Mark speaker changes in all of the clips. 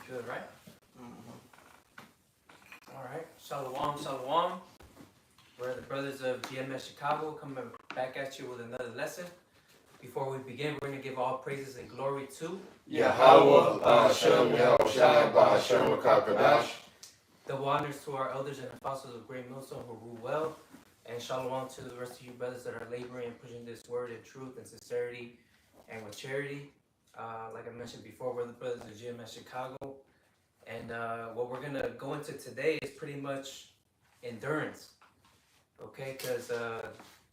Speaker 1: Good, right? All right. Shalom, shalom. We're the brothers of GMS Chicago coming back at you with another lesson. Before we begin, we're going to give all praises and glory to
Speaker 2: Yahweh, Ba'ashem, Yahushai, Ba'ashem, Kakadash.
Speaker 1: double honors to our elders and apostles of Great Millstone who rule well. And shalom to the rest of you brothers that are laboring and pushing this word in truth and sincerity and with charity. Like I mentioned before, we're the brothers of GMS Chicago. And what we're going to go into today is pretty much endurance. Okay, because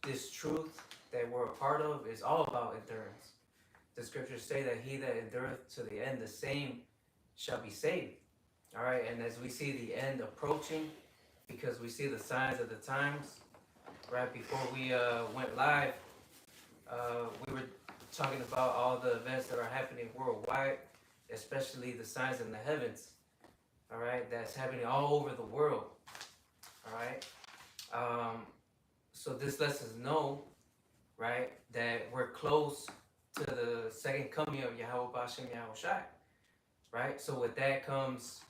Speaker 1: this truth that we're a part of is all about endurance. The scriptures say that he that endureth to the end, the same shall be saved. All right, and as we see the end approaching, because we see the signs of the times, right before we went live, we were talking about all the events that are happening worldwide, especially the signs in the heavens, all right, that's happening all over the world, all right. So this lets us know, right, that we're close to the second coming of Yahweh Ba'ashem Yahushai, right? So with that comes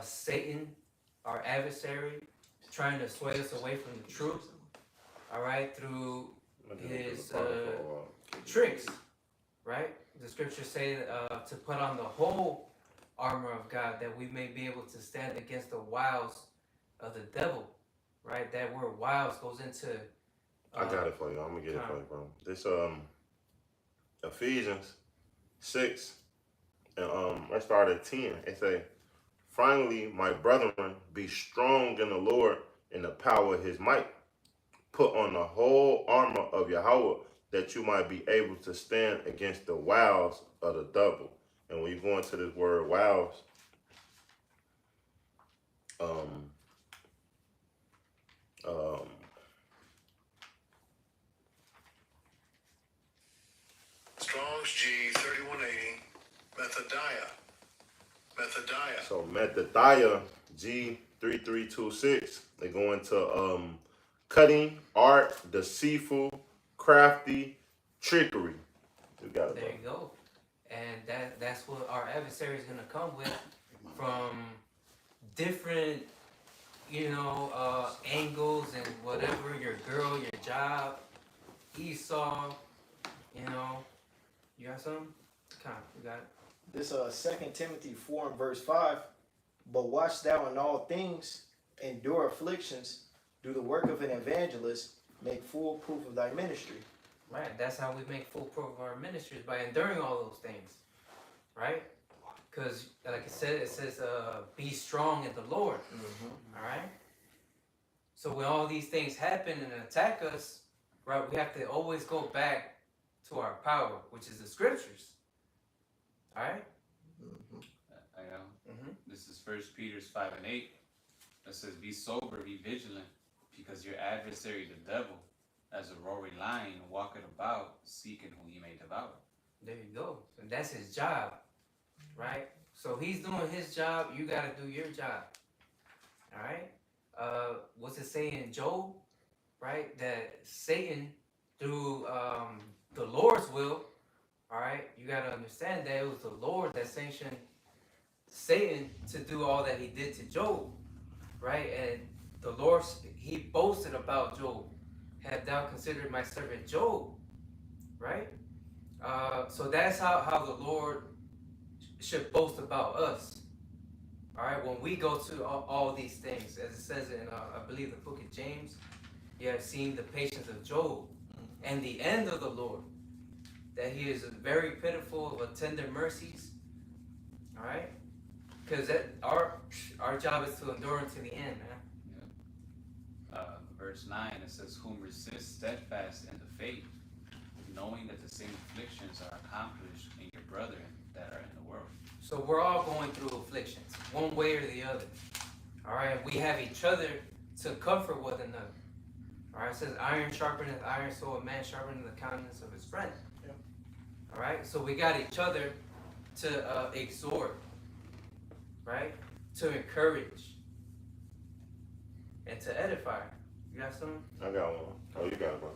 Speaker 1: Satan, our adversary, trying to sway us away from the truth, all right, through his tricks, right? The scriptures say to put on the whole armor of God that we may be able to stand against the wiles of the devil, right? That word wiles goes into...
Speaker 2: I got it for you. I'm going to get it for you, bro. This Ephesians 6, and let's start at 10. It say, finally, my brethren, be strong in the Lord in the power of his might. Put on the whole armor of Yahweh, that you might be able to stand against the wiles of the devil. And when you go into this word wiles,
Speaker 3: Strong's G 3180, Methodiah.
Speaker 2: So Methodiah G 3326. They go into cutting, art, deceitful, crafty, trickery. You got it.
Speaker 1: There you go. And that's what our adversary is going to come with from different, angles and whatever, your girl, your job, Esau, You got something? Come on, you got it.
Speaker 4: This 2 Timothy 4 and verse 5. But watch thou in all things, endure afflictions, do the work of an evangelist, make full proof of thy ministry.
Speaker 1: Right, that's how we make full proof of our ministries, by enduring all those things, right? Because, like I said, it says, be strong in the Lord, all right? So when all these things happen and attack us, right, we have to always go back to our power, which is the scriptures, all right?
Speaker 5: I know. This is 1 Peter 5 and 8. It says, be sober, be vigilant, because your adversary, the devil, as a roaring lion, walketh about, seeking whom he may devour.
Speaker 1: There you go. And that's his job, right? So he's doing his job, you got to do your job, all right? What's it say in Job, right? That Satan, through the Lord's will, all right? You got to understand that it was the Lord that sanctioned Satan to do all that he did to Job, right? And the Lord, he boasted about Job. Have thou considered my servant Job, right? So that's how the Lord should boast about us, all right? When we go to all these things, as it says in, I believe, the book of James, you have seen the patience of Job and the end of the Lord, that he is very pitiful of tender mercies, all right? Because our job is to endure unto the end, man.
Speaker 5: Verse 9, it says, whom resist steadfast in the faith, knowing that the same afflictions are accomplished in your brethren that are in the world.
Speaker 1: So we're all going through afflictions, one way or the other. All right, we have each other to comfort one another. All right, it says, iron sharpeneth iron, so a man sharpeneth the countenance of his friend.
Speaker 4: Yeah.
Speaker 1: All right, so we got each other to exhort, right? To encourage and to edify. You got something?
Speaker 2: I got one. Oh, you got it, bro.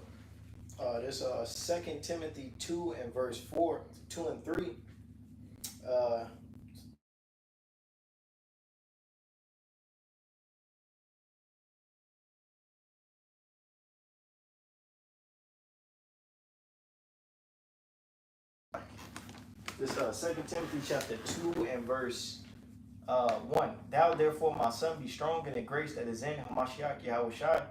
Speaker 4: This 2 Timothy 2 and verse 4, 2 and 3. This 2 Timothy chapter 2 and verse 1. Thou therefore, my son, be strong in the grace that is in Hamashiach Yahushua,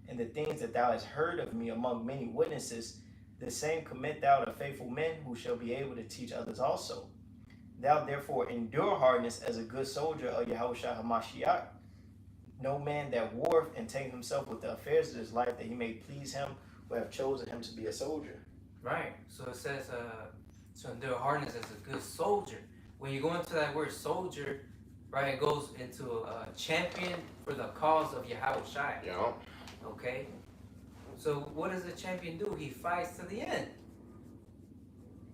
Speaker 4: and the things that thou hast heard of me among many witnesses, the same commit thou to faithful men who shall be able to teach others also. Thou therefore endure hardness as a good soldier of Yahushua Hamashiach. No man that warreth and take himself with the affairs of his life, that he may please him who have chosen him to be a soldier.
Speaker 1: Right. So it says to endure hardness as a good soldier. When you go into that word soldier, right, it goes into a champion for the cause of Yahushua.
Speaker 2: Yeah.
Speaker 1: Okay? So what does a champion do? He fights to the end.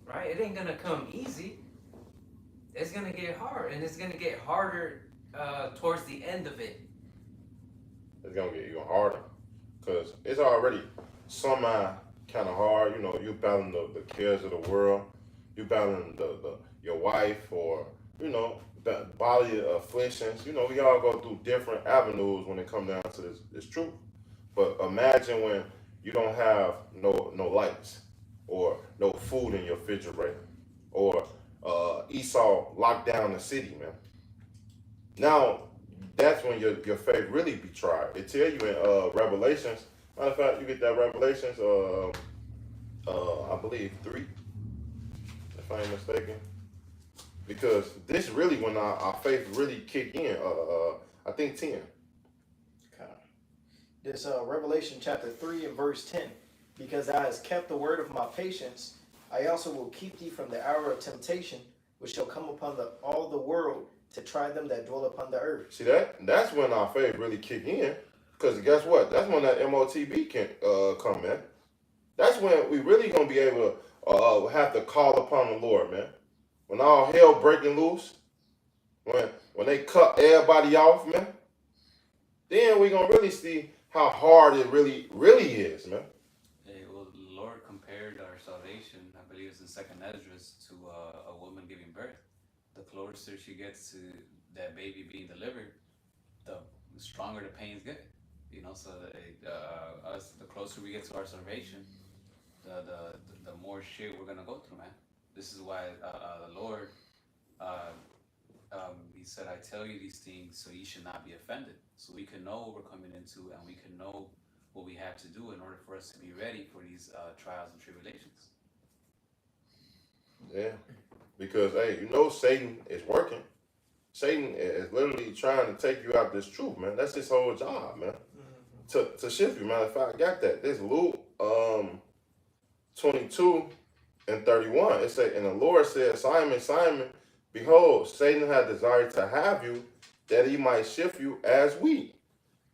Speaker 1: Right? It ain't gonna come easy. It's gonna get hard, and it's gonna get harder towards the end of it.
Speaker 2: It's gonna get even harder. Cause it's already somehow kind of hard. You know, you battling the cares of the world. You battling your wife, or you know, bodily afflictions. You know, we all go through different avenues when it comes down to this truth. But imagine when you don't have no lights, or no food in your refrigerator, or Esau locked down the city, man. Now that's when your faith really be tried. It tell you in Revelations. Matter of fact, you get that Revelations, I believe 3, if I ain't mistaken. Because this really when our faith really kick in. I think 10.
Speaker 4: Okay. This Revelation chapter 3 and verse 10. Because thou hast kept the word of my patience, I also will keep thee from the hour of temptation, which shall come upon all the world to try them that dwell upon the earth.
Speaker 2: See that? That's when our faith really kick in. Because guess what? That's when that MOTB can come, man. That's when we really gonna be able to have to call upon the Lord, man. When all hell breaking loose, when they cut everybody off, man, then we gonna really see how hard it really is, man.
Speaker 5: Hey, well, the Lord compared our salvation, I believe it's in 2nd Esdras, to a woman giving birth. The closer she gets to that baby being delivered, the stronger the pains get. You know, so the closer we get to our salvation, the more shit we're gonna go through, man. This is why the Lord, he said, I tell you these things so you should not be offended. So we can know what we're coming into, and we can know what we have to do in order for us to be ready for these trials and tribulations.
Speaker 2: Yeah, because hey, you know Satan is working. Satan is literally trying to take you out this truth, man. That's his whole job, man. To shift you. Matter of fact, I got that. This Luke 22 and 31. It said, and the Lord said, Simon, Simon, behold, Satan had desired to have you, that he might shift you as wheat.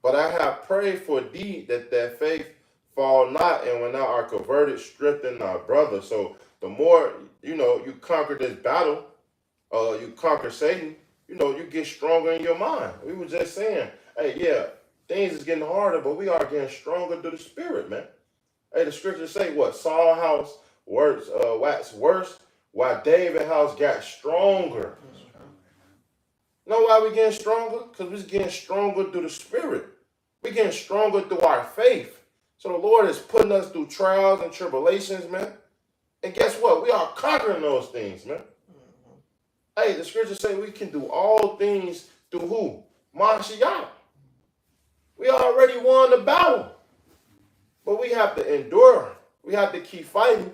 Speaker 2: But I have prayed for thee that faith fall not, and when thou art converted, strengthen thy brother. So the more, you know, you conquer this battle, you conquer Satan, you know, you get stronger in your mind. We were just saying, hey, yeah, things is getting harder, but we are getting stronger through the spirit, man. Hey, the scriptures say what? Saul's house waxed worse, while David's house got stronger. Know why we getting stronger? Because we're getting stronger through the spirit. We're getting stronger through our faith. So the Lord is putting us through trials and tribulations, man. And guess what? We are conquering those things, man. Hey, the scriptures say we can do all things through who? Mashiach. We already won the battle. But we have to endure. We have to keep fighting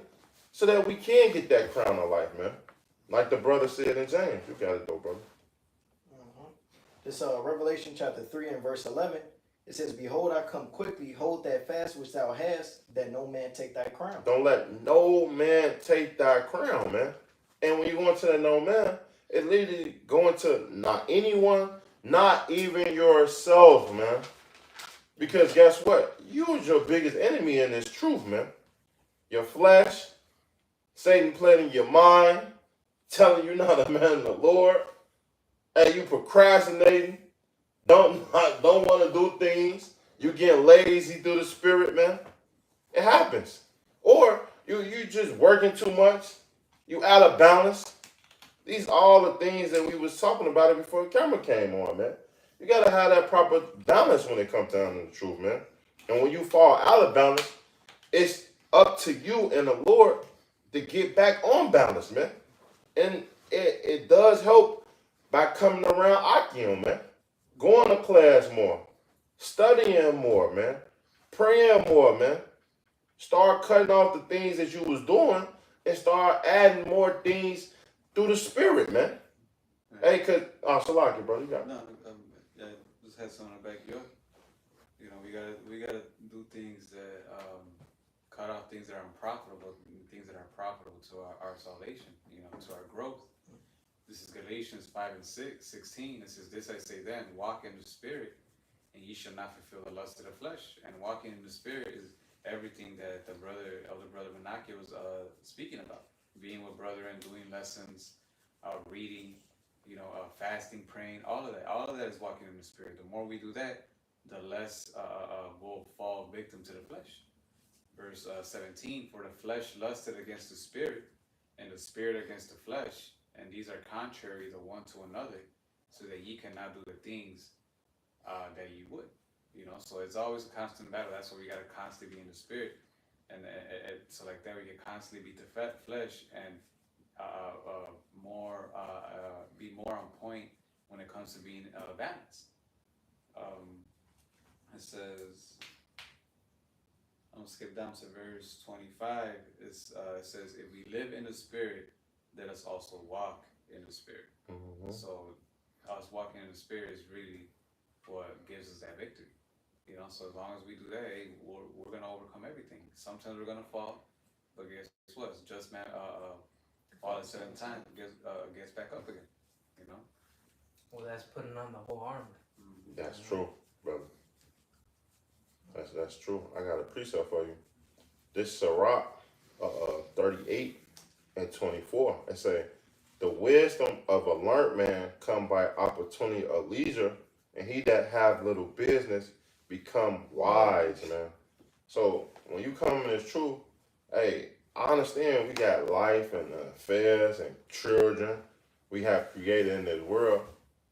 Speaker 2: so that we can get that crown of life, man. Like the brother said in James. You got it though, brother.
Speaker 4: This Revelation chapter 3 and verse 11. It says, behold, I come quickly, hold that fast which thou hast, that no man take thy crown.
Speaker 2: Don't let no man take thy crown, man. And when you go into that no man, it literally going to not anyone, not even yourself, man. Because guess what? You is your biggest enemy in this truth, man. Your flesh, Satan playing in your mind, telling you not a man of the Lord, and you procrastinating, don't want to do things. You getting lazy through the spirit, man. It happens. Or you just working too much. You out of balance. These are all the things that we was talking about it before the camera came on, man. You got to have that proper balance when it comes down to the truth, man. And when you fall out of balance, it's up to you and the Lord to get back on balance, man. And it does help by coming around Akim, man. Going to class more, studying more, man. Praying more, man. Start cutting off the things that you was doing and start adding more things through the spirit, man. Hey, cause Salaki, bro, you got it.
Speaker 5: No, I just had something to back you up. You know, we gotta do things that cut off things that are unprofitable, things that are profitable to our salvation. You know, to our growth. This is Galatians 5:16. It says, "This I say then: walk in the spirit, and ye shall not fulfill the lust of the flesh." And walking in the spirit is everything that the elder brother Menachie was speaking about. Being with brethren, doing lessons, reading, you know, fasting, praying, all of that is walking in the spirit. The more we do that, the less we'll fall victim to the flesh. Verse 17, "For the flesh lusted against the spirit, and the spirit against the flesh, and these are contrary the one to another, so that ye cannot do the things that ye would." You know, so it's always a constant battle. That's why we gotta constantly be in the spirit, and so like that we can constantly beat the flesh and be more on point when it comes to being balanced. It says, I'm gonna skip down to verse 25. It says, "If we live in the spirit, let us also walk in the spirit."
Speaker 2: Mm-hmm.
Speaker 5: So us walking in the spirit is really what gives us that victory. You know, so as long as we do that, hey, we're gonna overcome everything. Sometimes we're gonna fall, but guess what? It's just man fall at a certain time, gets back up again. You know.
Speaker 1: Well, that's putting on the whole armor.
Speaker 2: That's true, brother. That's true. I got a precept for you. This Sirach 38:24. It say, "The wisdom of a learned man come by opportunity of leisure, and he that have little business become wise," man. So when you come in this truth, hey, I understand we got life and affairs and children we have created in this world,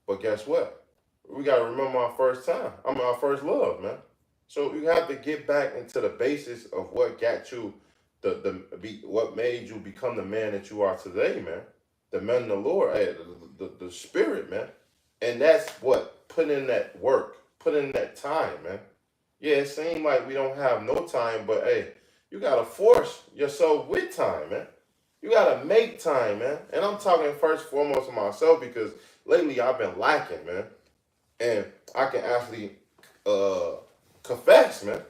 Speaker 2: but guess what? We got to remember our first time. Our first love, man. So you have to get back into the basis of what got you, what made you become the man that you are today, man. The man of the Lord, hey, the spirit, man. And that's what, put in that work, put in that time, man. Yeah, it seems like we don't have no time, but hey, you got to force yourself with time, man. You got to make time, man. And I'm talking first and foremost of myself because lately I've been lacking, man. And I can actually confess, man.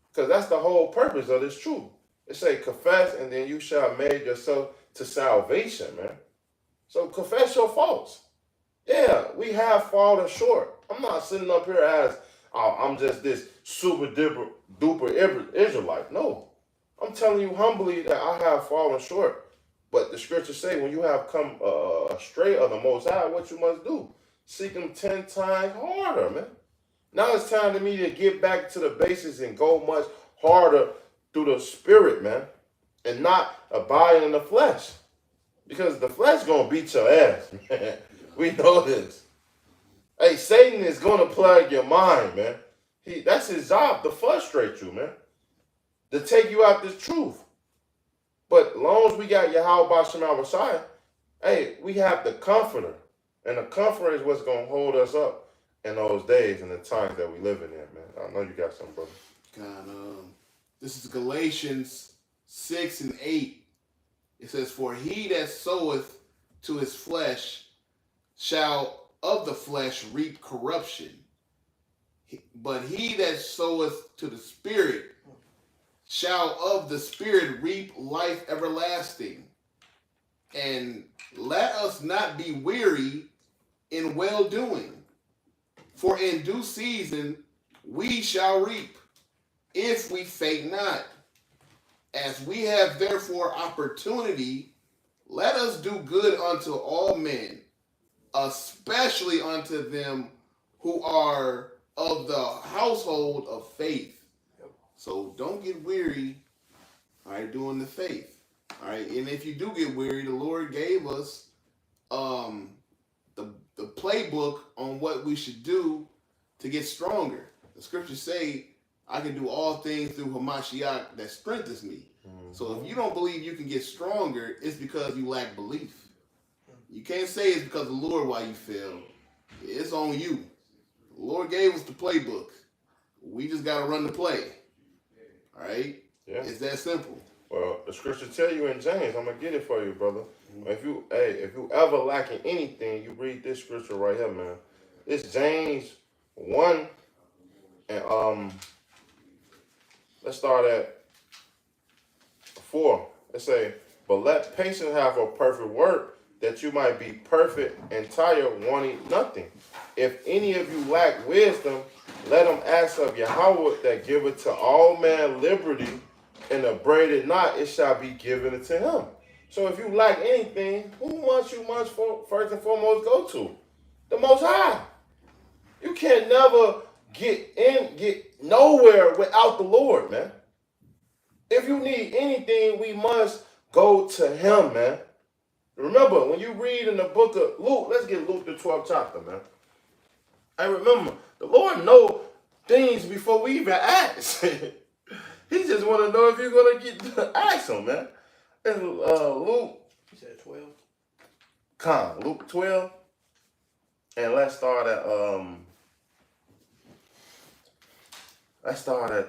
Speaker 2: Because that's the whole purpose of this truth. It say confess and then you shall make yourself to salvation, man. So confess your faults. Yeah, we have fallen short. I'm not sitting up here as, oh, I'm just this super duper Israelite. No. I'm telling you humbly that I have fallen short. But the scriptures say when you have come astray of the Most High, what you must do? Seek him 10 times harder, man. Now it's time to me to get back to the basics and go much harder through the spirit, man. And not abide in the flesh. Because the flesh gonna beat your ass, man. We know this. Hey, Satan is gonna plague your mind, man. That's his job, to frustrate you, man. To take you out this truth. But as long as we got Yahweh Shem Messiah, hey, we have the comforter. And the comforter is what's gonna hold us up in those days and the times that we live in there, man. I know you got something, brother.
Speaker 6: God, this is Galatians 6:8. It says, "For he that soweth to his flesh shall of the flesh reap corruption. But he that soweth to the Spirit shall of the Spirit reap life everlasting. And let us not be weary in well-doing, for in due season we shall reap, if we faint not. As we have therefore opportunity, let us do good unto all men, especially unto them who are of the household of faith." So don't get weary, all right, doing the faith. All right, and if you do get weary, the Lord gave us the playbook on what we should do to get stronger. The scriptures say, "I can do all things through Hamashiach that strengthens me." So if you don't believe you can get stronger, it's because you lack belief. You can't say it's because of the Lord why you failed. It's on you. The Lord gave us the playbook. We just got to run the play. All right?
Speaker 2: Yeah.
Speaker 6: It's that simple.
Speaker 2: Well, the scripture tell you in James, I'm gonna get it for you, brother. If you ever lacking anything, you read this scripture right here, man. It's James 1 and let's start at 4. It say, but let patience have a perfect work, that you might be perfect, entire, wanting nothing. If any of you lack wisdom, let him ask of Yahweh, that giveth to all men liberty, and upbraided not, it shall be given to him. So if you lack anything, who must you first and foremost go to? The Most High. You can never get nowhere without the Lord, man. If you need anything, we must go to him, man. Remember, when you read in the book of Luke, let's get Luke the 12th chapter, man. And remember, the Lord knows things before we even ask. He just want to know if you're going to get to ask him, man. And Luke.
Speaker 4: You said 12?
Speaker 2: Luke 12. And let's start at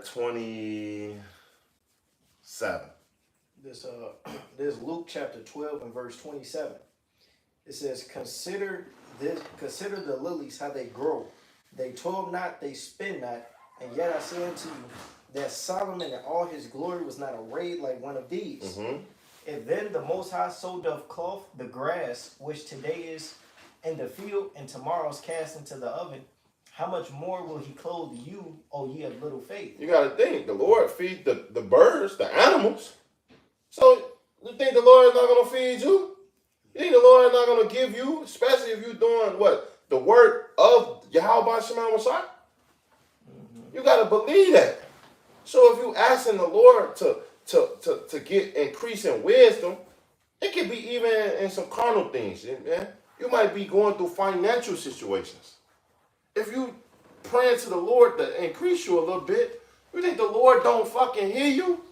Speaker 2: 27.
Speaker 4: This Luke chapter 12 and verse 27. It says, Consider the lilies, how they grow. They toil not, they spin not, and yet I say unto you, that Solomon in all his glory was not arrayed like one of these.
Speaker 2: Mm-hmm.
Speaker 4: If then the Most High so doth clothe the grass, which today is in the field, and tomorrow is cast into the oven, how much more will he clothe you, O ye of little faith?
Speaker 2: You got to think, the Lord feed the birds, the animals. So you think the Lord is not going to feed you? You think the Lord is not going to give you, especially if you're doing what? The work of Yahweh Shema Messiah? You got to believe that. So if you asking the Lord to get increase in wisdom, it could be even in some carnal things, man. You might be going through financial situations. If you praying to the Lord to increase you a little bit, you think the Lord don't fucking hear you?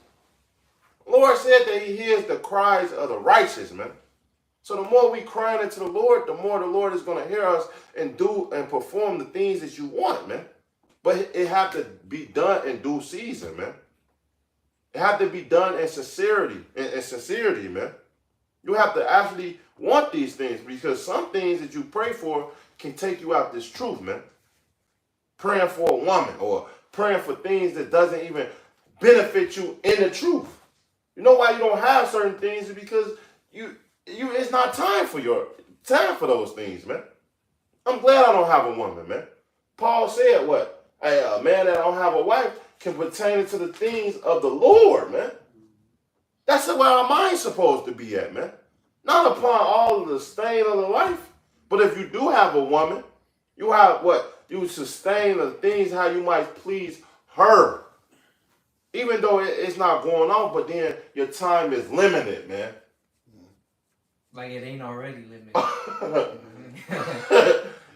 Speaker 2: Lord said that he hears the cries of the righteous, man. So the more we crying into the Lord, the more the Lord is going to hear us and do and perform the things that you want, man. But it have to be done in due season, man. It have to be done in sincerity, man. You have to actually want these things, because some things that you pray for can take you out this truth, man. Praying for a woman or praying for things that doesn't even benefit you in the truth. You know why you don't have certain things? Is because it's not time for those things, man. I'm glad I don't have a woman, man. Paul said what? A man that don't have a wife can pertain to the things of the Lord, man. That's where our mind's supposed to be at, man. Not upon all of the stain of the life. But if you do have a woman, you have what? You sustain the things how you might please her. Even though it's not going on, but then your time is limited, man.
Speaker 1: Like it ain't already limited.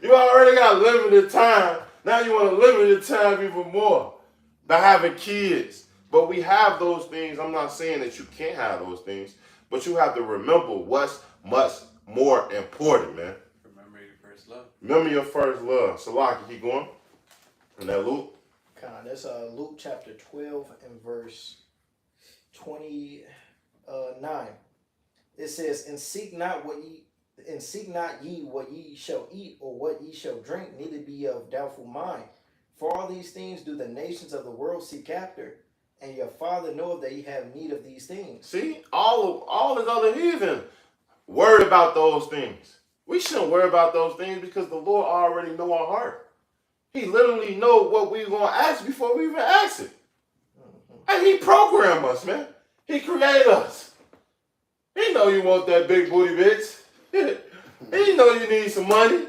Speaker 2: You already got limited time. Now you want to limit your time even more by having kids. But we have those things. I'm not saying that you can't have those things, but you have to remember what's much more important, man.
Speaker 5: Remember your first love.
Speaker 2: Remember your first love. Salaki, keep going. And that Luke.
Speaker 4: That's Luke chapter 12 and verse 29. It says, And seek not ye what ye shall eat, or what ye shall drink, neither be of doubtful mind. For all these things do the nations of the world seek after, and your Father knoweth that ye have need of these things.
Speaker 2: See, all this other heathen worry about those things. We shouldn't worry about those things because the Lord already know our heart. He literally know what we're going to ask before we even ask it. And he programmed us, man. He created us. He know you want that big booty bitch. He know you need some money.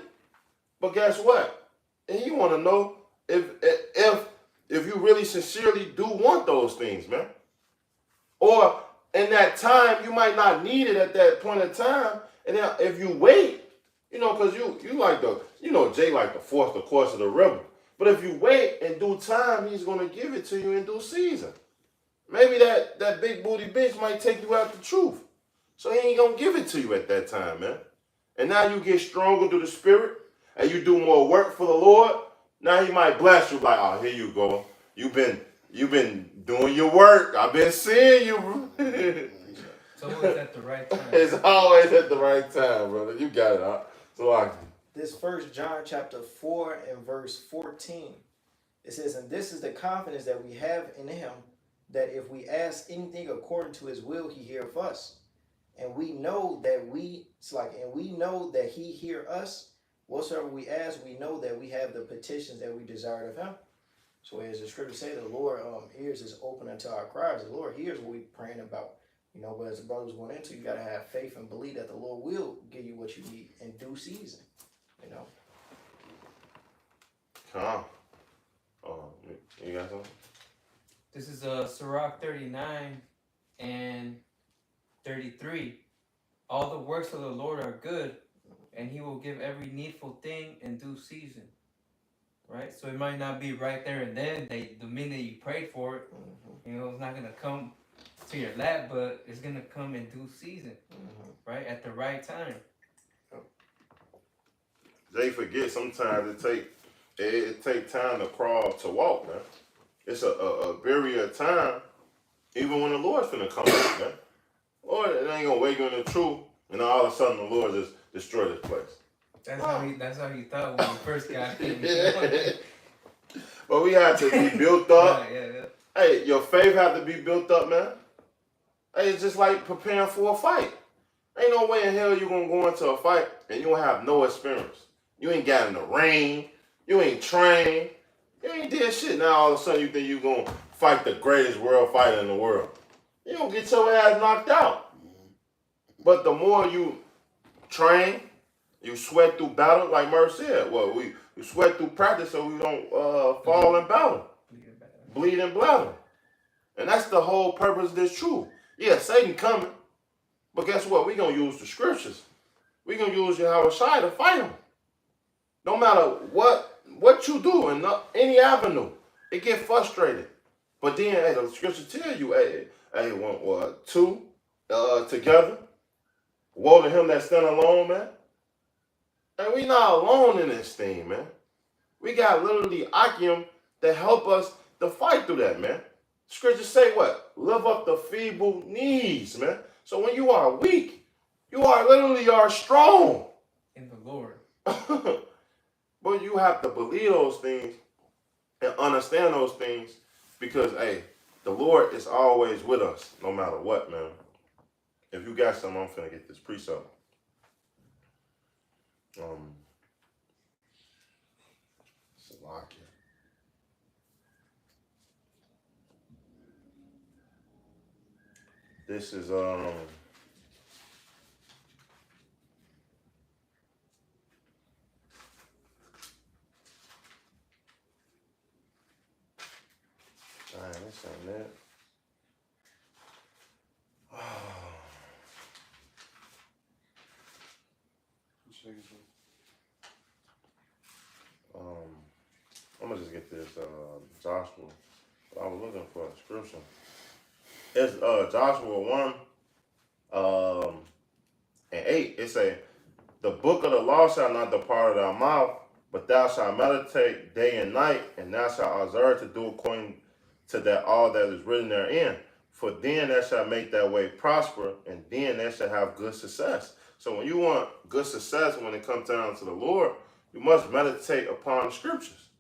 Speaker 2: But guess what? And he want to know if you really sincerely do want those things, man. Or in that time, you might not need it at that point in time. And then if you wait, because you like Jay like to force the course of the river. But if you wait in due time, he's going to give it to you in due season. Maybe that big booty bitch might take you out the truth. So he ain't going to give it to you at that time, man. and now you get stronger through the Spirit, and you do more work for the Lord, now he might bless you like, oh, here you go. You've been doing your work. I've been seeing you, bro.
Speaker 1: It's always at the right time.
Speaker 2: It's always at the right time, brother. You got it, huh? So I
Speaker 4: This 1 John chapter 4 and verse 14. It says, and this is the confidence that we have in him, that if we ask anything according to his will, he heareth us. And we know that he hear us. Whatsoever we ask, we know that we have the petitions that we desire of him. So as the scriptures say, the Lord ears is open unto our cries. The Lord hears what we're praying about. You know, but as the brother was going into, you got to have faith and believe that the Lord will give you what you need in due season. You know.
Speaker 2: Come. You got something?
Speaker 1: This is Sirach 39 and 33. All the works of the Lord are good, and he will give every needful thing in due season. Right? So it might not be right there and then, the minute you prayed for it. You know, it's not going to come to your lap, but it's going to come in due season. Right? At the right time.
Speaker 2: They forget sometimes it take time to crawl to walk, man. It's a period of time, even when the Lord's finna come back, man. Lord, it ain't gonna wake you in the truth, and all of a sudden the Lord just destroy this place.
Speaker 1: That's how he thought when he first got here.
Speaker 2: But we have to be built up.
Speaker 1: Yeah.
Speaker 2: Hey, your faith have to be built up, man. Hey, it's just like preparing for a fight. Ain't no way in hell you gonna go into a fight and you don't have no experience. You ain't got in the ring. You ain't trained. You ain't did shit. Now all of a sudden you think you gonna fight the greatest world fighter in the world. You gonna get your ass knocked out. But the more you train, you sweat through battle, like Murph said. Well, we sweat through practice so we don't fall in battle. Bleed and blather. And that's the whole purpose of this truth. Yeah, Satan coming. But guess what? We gonna use the scriptures. We gonna use Yahweh Shai to fight him. No matter what you do in any avenue, it get frustrated. But then, hey, the scripture tell you, hey, two together, woe to him that stand alone, man. And we not alone in this thing, man. We got literally Akim to help us to fight through that, man. Scriptures say what? Lift up the feeble knees, man. So when you are weak, you are strong.
Speaker 1: In the Lord.
Speaker 2: But you have to believe those things and understand those things because, hey, the Lord is always with us, no matter what, man. If you got something, I'm finna get this precept. Salakia. This is this ain't it. I'm gonna just get this Joshua. I was looking for a scripture. It's Joshua 1 and 8. It say, the book of the law shall not depart out of thy mouth, but thou shalt meditate day and night, and thou shalt observe to do according to that all that is written therein. For then thou shalt make thy way prosper, and then thou shalt have good success. So when you want good success when it comes down to the Lord, you must meditate upon the scriptures.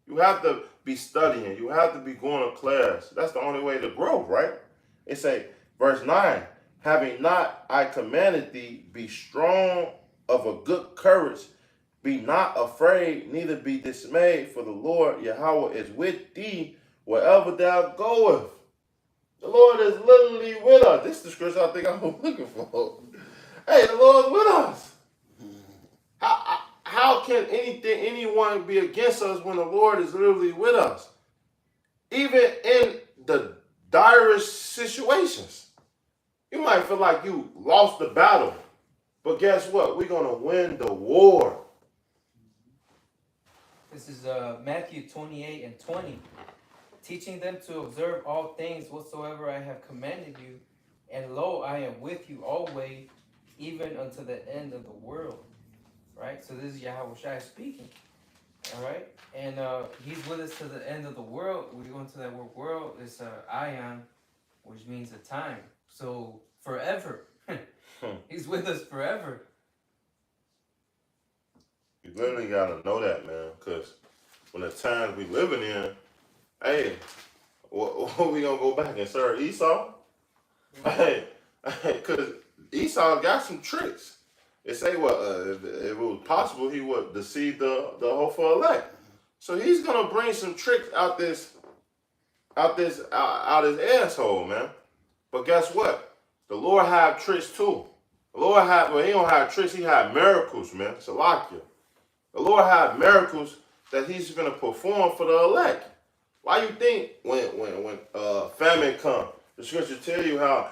Speaker 2: You have to be studying. You have to be going to class. That's the only way to grow, right? It say, verse 9, having not I commanded thee, be strong of a good courage, be not afraid, neither be dismayed, for the Lord Yahweh is with thee wherever thou goest. The Lord is literally with us. This is the scripture I think I was looking for. Hey, the Lord's with us. How can anyone be against us when the Lord is literally with us? Even in the direst situations. You might feel like you lost the battle, but guess what? We're going to win the war.
Speaker 1: This is Matthew 28 and 20. Teaching them to observe all things whatsoever I have commanded you. And lo, I am with you always, even unto the end of the world. right? So this is Yahweh Shai speaking. All right, and he's with us to the end of the world. We go into that word "world." It's ion, which means a time. So forever. He's with us forever.
Speaker 2: You literally gotta know that, man, because when the times we living in, hey, what we gonna go back and serve Esau? Hey, because Esau got some tricks. They say if it was possible, he would deceive the hopeful elect. So he's gonna bring some tricks out his asshole, man. But guess what? The Lord have tricks too. The Lord he don't have tricks. He had miracles, man. Salakia. The Lord had miracles that He's gonna perform for the elect. Why you think when famine come, the scripture tell you how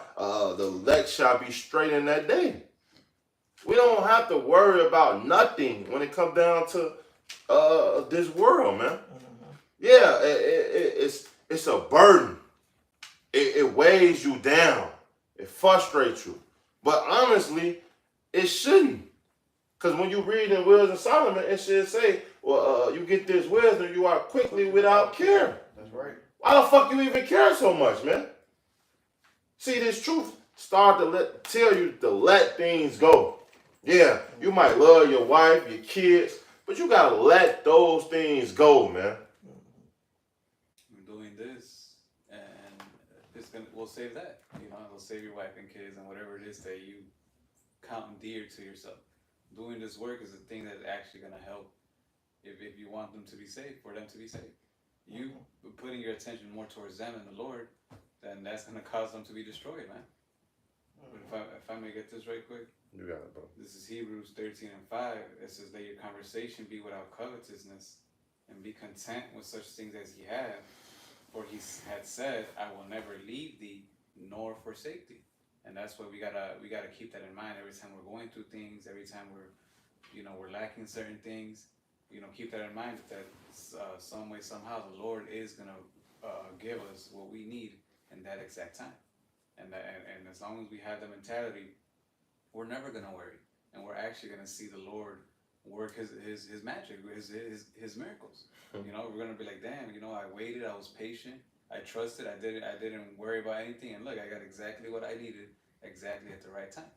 Speaker 2: the elect shall be straight in that day. We don't have to worry about nothing when it comes down to this world, man. Yeah, it's a burden. It weighs you down. It frustrates you. But honestly, it shouldn't. Because when you read in Wisdom of Solomon, it should say, well, you get this wisdom, you are quickly without care.
Speaker 4: That's right.
Speaker 2: Why the fuck you even care so much, man? See, this truth start to tell you to let things go. Yeah, you might love your wife, your kids, but you gotta let those things go, man.
Speaker 5: We're doing this, and we'll save that. You know, it'll save your wife and kids and whatever it is that you count dear to yourself. Doing this work is the thing that's actually gonna help if you want them to be saved, for them to be saved. You putting your attention more towards them and the Lord, then that's gonna cause them to be destroyed, man. But if I may get this right quick.
Speaker 2: You got it, bro.
Speaker 5: This is Hebrews 13:5. It says that your conversation be without covetousness, and be content with such things as ye have. For he had said, I will never leave thee nor forsake thee. And that's what we gotta keep that in mind every time we're going through things, every time we're lacking certain things. Keep that in mind that some way, somehow, the Lord is gonna give us what we need in that exact time. And as long as we have the mentality, we're never gonna worry, and we're actually gonna see the Lord work his magic, his miracles. We're gonna be like, damn, I waited, I was patient, I trusted, I didn't worry about anything, and look, I got exactly what I needed, exactly at the right time.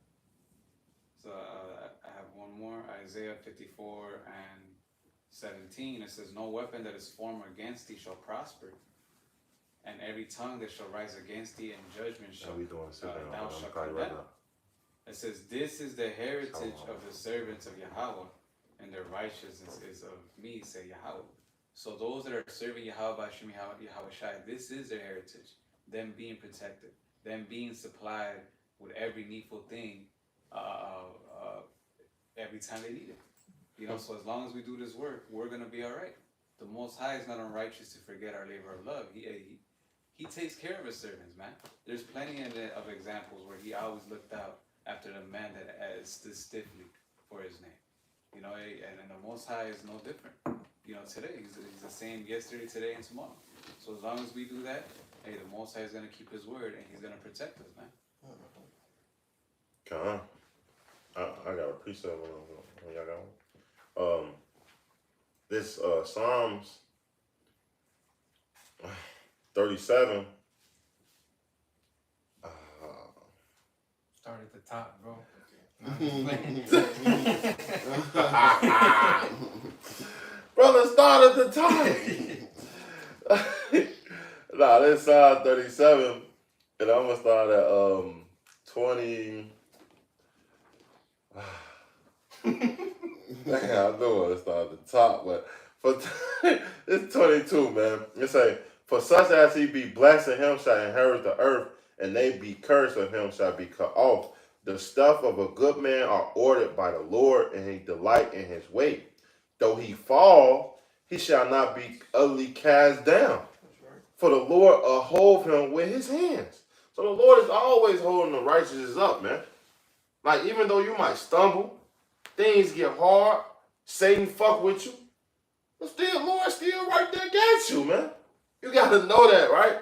Speaker 5: So I have one more, Isaiah 54:17. It says, no weapon that is formed against thee shall prosper, and every tongue that shall rise against thee in judgment shall thou shalt condemn. It says, this is the heritage of the servants of Yahweh, and their righteousness is of me, say Yahweh. So those that are serving Yahweh B'Shem Yahweh Shai, this is their heritage. Them being protected, them being supplied with every needful thing every time they need it. So as long as we do this work, we're going to be all right. The Most High is not unrighteous to forget our labor of love. He takes care of his servants, man. There's plenty of examples where he always looked out after the man that stood stiffly for his name. And the Most High is no different. Today, he's the same yesterday, today, and tomorrow. So as long as we do that, hey, the Most High is going to keep his word, and he's going to protect us, man.
Speaker 2: I got a precept when y'all got one. This Psalms 37.
Speaker 1: Start at the top, bro.
Speaker 2: Brother, start at the top. Nah, this Psalm 37, and I'm gonna start at 20. I do want to start at the top, but it's 22, man. It say, for such as he be blessed in him shall inherit the earth, and they be cursed of him shall be cut off. The steps of a good man are ordered by the Lord, and he delight in his way. Though he fall, he shall not be utterly cast down. For the Lord uphold him with his hands. So the Lord is always holding the righteous up, man. Like, even though you might stumble, things get hard, Satan fuck with you, but still, Lord still right there against you, man. You got to know that, right?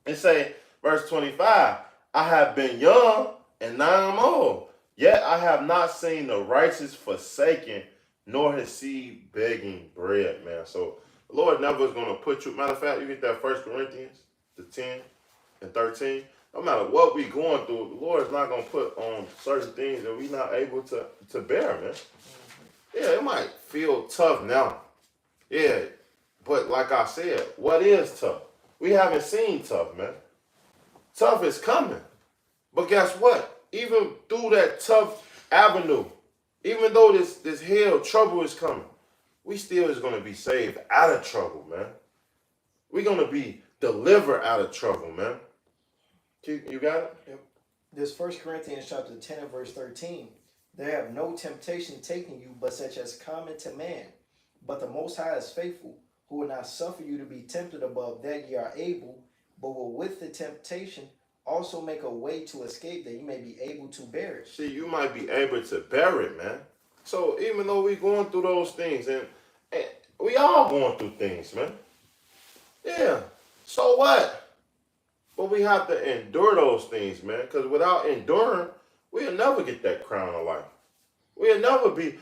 Speaker 2: It say, verse 25, I have been young, and now I'm old. Yet I have not seen the righteous forsaken, nor his seed begging bread, man. So the Lord never is gonna put you. Matter of fact, you get that 1 Corinthians, the 10 and 13. No matter what we going through, the Lord is not gonna put on certain things that we not able to bear, man. Yeah, it might feel tough now. Yeah, but like I said, what is tough? We haven't seen tough, man. Tough is coming. But guess what? Even through that tough avenue, even though this hell trouble is coming, we still is going to be saved out of trouble, man. We're going to be delivered out of trouble, man. You got it?
Speaker 4: Yep. This 1 Corinthians chapter 10 and verse 13. There have no temptation taken you, but such as common to man. But the Most High is faithful, who will not suffer you to be tempted above that ye are able, but will with the temptation also make a way to escape, that you may be able to bear it.
Speaker 2: See, you might be able to bear it, man. So even though we going through those things, and we all going through things, man. Yeah. So what? But we have to endure those things, man. Because without enduring, we'll never get that crown of life. We'll never be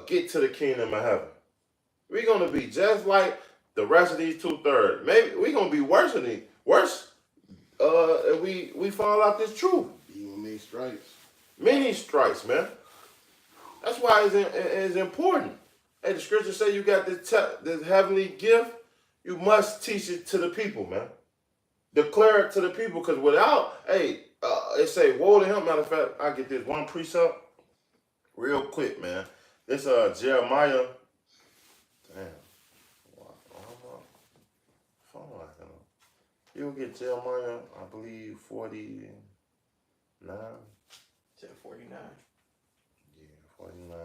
Speaker 2: get to the kingdom of heaven. We're gonna be just like the rest of these 2/3. Maybe we're gonna be worse. If we fall out this truth.
Speaker 6: Even many stripes.
Speaker 2: Many stripes, man. That's why it's important. Hey, the scripture say you got this heavenly gift. You must teach it to the people, man. Declare it to the people, because without, it say, woe to him. Matter of fact, I get this one precept real quick, man. This Jeremiah. Damn. You'll get Jeremiah, I believe, 49.
Speaker 4: Said 49.
Speaker 2: Yeah, 49.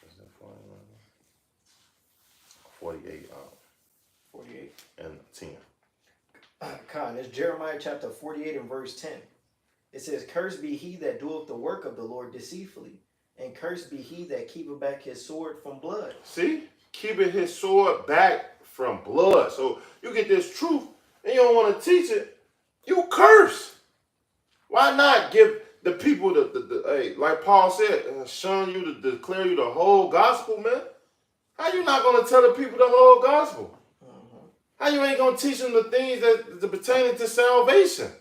Speaker 2: Is it 49? 48.
Speaker 4: 48.
Speaker 2: And 10.
Speaker 4: Khan, it's Jeremiah chapter 48 and verse 10. It says, cursed be he that doeth the work of the Lord deceitfully, and cursed be he that keepeth back his sword from blood.
Speaker 2: See? Keeping his sword back from blood. So you get this truth and you don't want to teach it, you curse. Why not give the people the like Paul said, shun you to declare you the whole gospel, man? How you not going to tell the people the whole gospel? How you ain't going to teach them the things that pertain to salvation?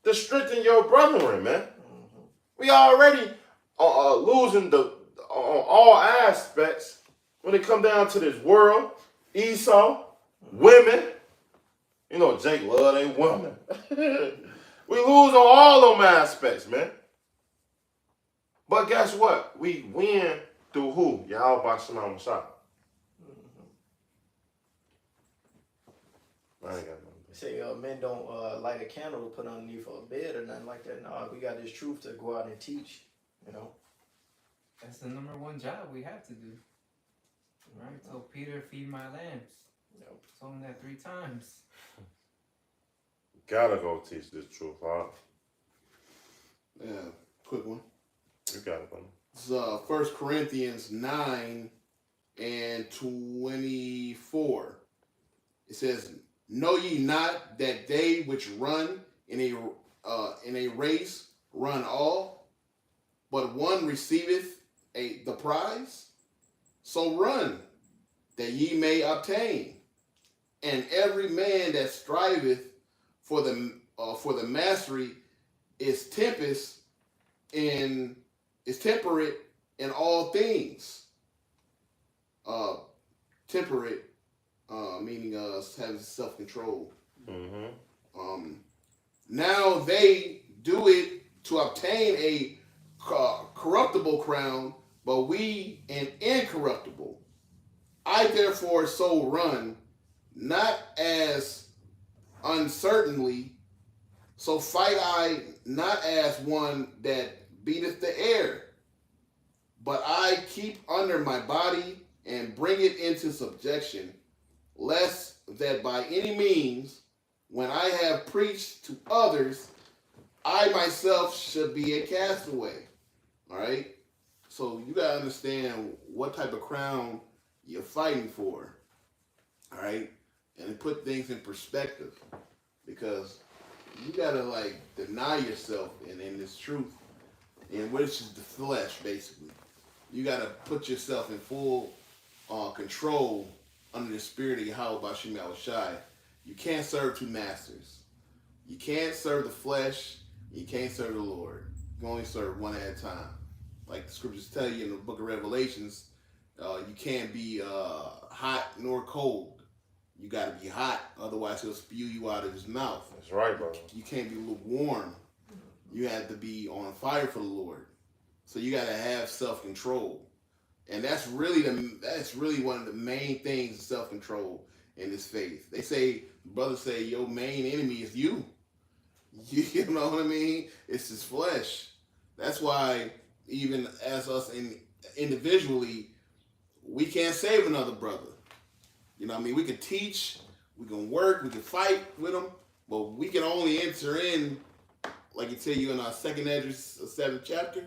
Speaker 2: To strengthen your brethren, man. We already losing on all aspects when it come down to this world. Esau, women. You know, Jake love they women. We lose on all them aspects, man. But guess what? We win through who? Yahweh Shalom Messiah. I ain't got nothing.
Speaker 4: Say men don't light a candle to put underneath a bed or nothing like that. No, we got this truth to go out and teach, you know.
Speaker 1: That's the number one job we have to do. Right? Told Peter, feed my lambs.
Speaker 4: Yep.
Speaker 1: Told him that 3 times.
Speaker 2: Gotta go teach this truth, huh?
Speaker 6: Yeah, quick one.
Speaker 2: You got it, buddy.
Speaker 6: It's 1 Corinthians 9 and 24. It says, know ye not that they which run in a race run all, but one receiveth the prize? So run, that ye may obtain. And every man that striveth for the mastery is temperate in all things. Temperate, meaning having self-control.
Speaker 2: Mm-hmm.
Speaker 6: Now they do it to obtain a corruptible crown, but we an incorruptible. I therefore so run, not as uncertainly, so fight I not as one that beateth the air, but I keep under my body and bring it into subjection, lest that by any means, when I have preached to others, I myself should be a castaway. All right? So you got to understand what type of crown you're fighting for. All right? And put things in perspective. Because you got to, deny yourself in this truth and which is the flesh, basically. You got to put yourself in full control under the spirit of Yahweh Bashim Yahushai. You can't serve two masters. You can't serve the flesh. You can't serve the Lord. You can only serve one at a time. Like the scriptures tell you in the book of Revelations, you can't be hot nor cold. You got to be hot, otherwise he'll spew you out of his mouth.
Speaker 2: That's right, brother.
Speaker 6: You can't be lukewarm. You have to be on fire for the Lord. So you got to have self-control. And that's really one of the main things of self-control in this faith. They say, brothers say, your main enemy is you. You know what I mean? It's his flesh. That's why even as us individually, we can't save another brother. You know what I mean? We can teach, we can work, we can fight with them, but we can only enter in, like it tell you in our 2nd Esdras 7th chapter,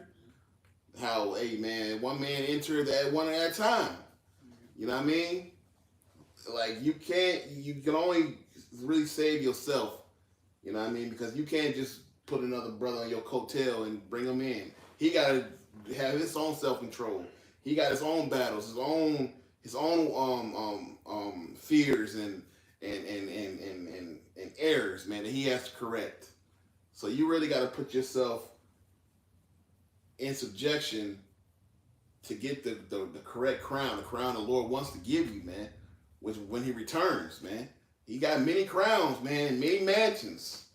Speaker 6: how, hey man, one man entered at one at a time. You know what I mean? Like you can only really save yourself. You know what I mean? Because you can't just put another brother on your coattail and bring him in. He got to have his own self-control. He got his own battles, his own fears and errors, man, that he has to correct. So you really got to put yourself in subjection to get the correct crown, the crown the Lord wants to give you, man, which when he returns, man. He got many crowns, man, many mansions,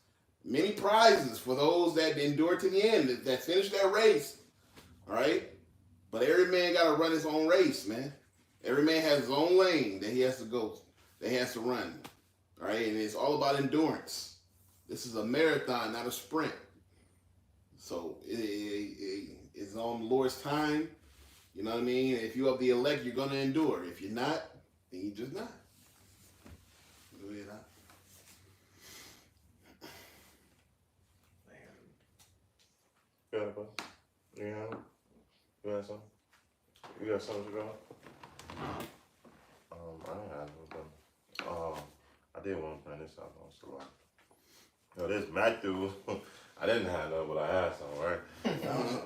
Speaker 6: many prizes for those that endure to the end, that finish their race, all right? But every man got to run his own race, man. Every man has his own lane that he has to go, that he has to run, all right? And it's all about endurance. This is a marathon, not a sprint. So it's on the Lord's time. You know what I mean? If you're of the elect, you're going to endure. If you're not, then you're just not. You're not.
Speaker 2: You got it, bro? You have it? You got something? You got something to go? I don't have it, but I did want to bring this out on Salah. Yo, this Matthew, I didn't have none, but I had some, right?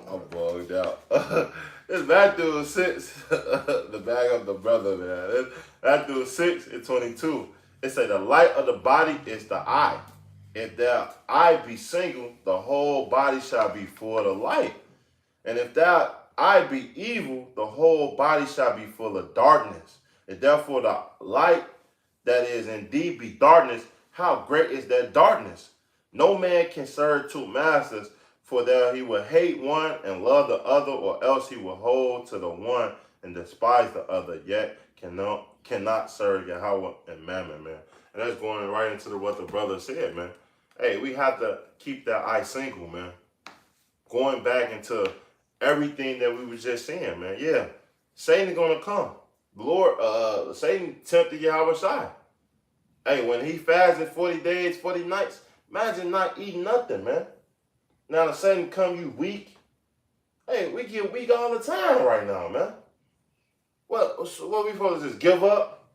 Speaker 2: I'm bugged out. This Matthew 6, the bag of the brother, man. This Matthew 6:22. It say the light of the body is the eye. If that eye be single, the whole body shall be full of light. And if that eye be evil, the whole body shall be full of darkness. And therefore the light that is indeed be darkness, how great is that darkness? No man can serve two masters, for there he will hate one and love the other, or else he will hold to the one and despise the other, yet cannot serve Yahweh and Mammon, man. And that's going right into what the brother said, man. Hey, we have to keep that eye single, man. Going back into everything that we were just saying, man. Yeah, Satan's gonna come. The Lord, Satan tempted Yahweh Shai. Hey, when he fasted 40 days, 40 nights, imagine not eating nothing, man. Now the Satan come you weak. Hey, we get weak all the time right now, man. What we supposed to just give up?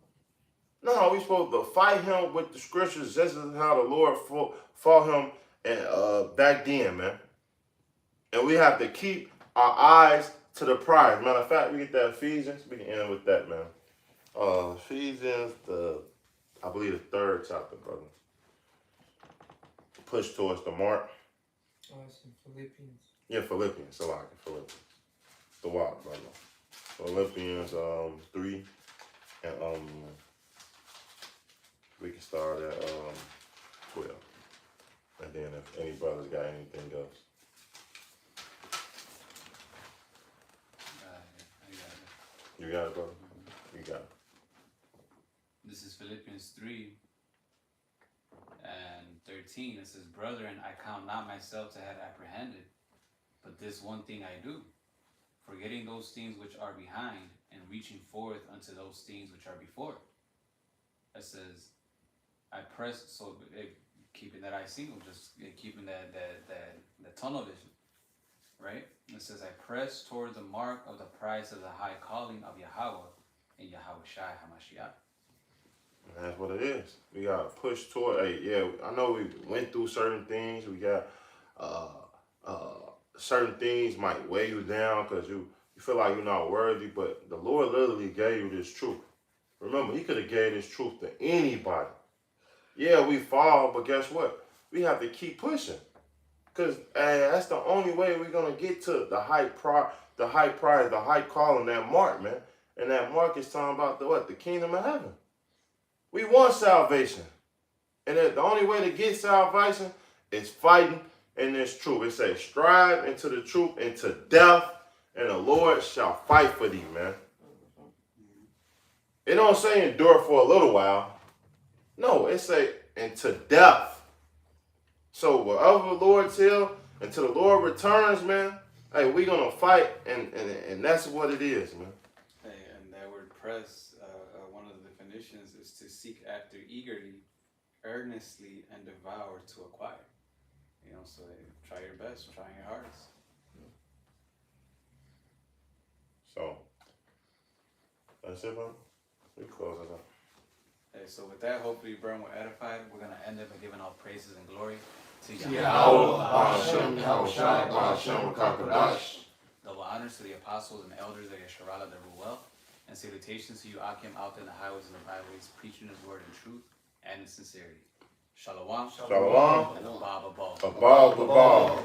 Speaker 2: No, we supposed to fight him with the scriptures, just as how the Lord fought him and back then, man. And we have to keep our eyes to the prize. Matter of fact, we get that Ephesians. We can end with that, man. Ephesians, I believe the 3rd chapter, brother. Push towards the mark.
Speaker 1: Oh, it's in Philippians.
Speaker 2: Yeah, Philippians. So like Philippians. The walk, brother. Philippians 3, and we can start at 12. And then if any brothers got anything else.
Speaker 5: I got it.
Speaker 2: You got it, brother? You got it.
Speaker 5: This is Philippians 3 and 13. It says, Brethren, I count not myself to have apprehended, but this one thing I do, forgetting those things which are behind and reaching forth unto those things which are before. It says, I press, so keeping that eye single, just keeping that tunnel vision, right? It says, I press toward the mark of the prize of the high calling of Yahweh and Yahweh Shai HaMashiach.
Speaker 2: And that's what it is. We got to push toward, hey, yeah, I know we went through certain things. We got certain things might weigh you down because you feel like you're not worthy, but the Lord literally gave you this truth. Remember, he could have gave this truth to anybody. Yeah, we fall, but guess what? We have to keep pushing. Because that's the only way we're going to get to the high prize, the high calling, that mark, man. And that mark is talking about the kingdom of heaven. We want salvation. And the only way to get salvation is fighting in this truth. It says, strive into the truth, into death, and the Lord shall fight for thee, man. It don't say endure for a little while. No, it say into death. So whatever the Lord tell, until the Lord returns, man, hey, we gonna fight, and that's what it is, man.
Speaker 5: Hey, and that word press, one of the definitions is to seek after eagerly, earnestly, and devour to acquire. You know, so try your best, try your hardest.
Speaker 2: So that's it, man. We close it up.
Speaker 5: Hey, so with that, hopefully, Bern, we're edified. We're gonna end it by giving all praises and glory to Yahweh. Double honors to the apostles and elders of Yesharala de Ruel, and salutations to you, Akim, out there in the highways and the byways, preaching his word in truth and in sincerity. Shalom.
Speaker 2: Shalom.
Speaker 5: And above.
Speaker 2: Above.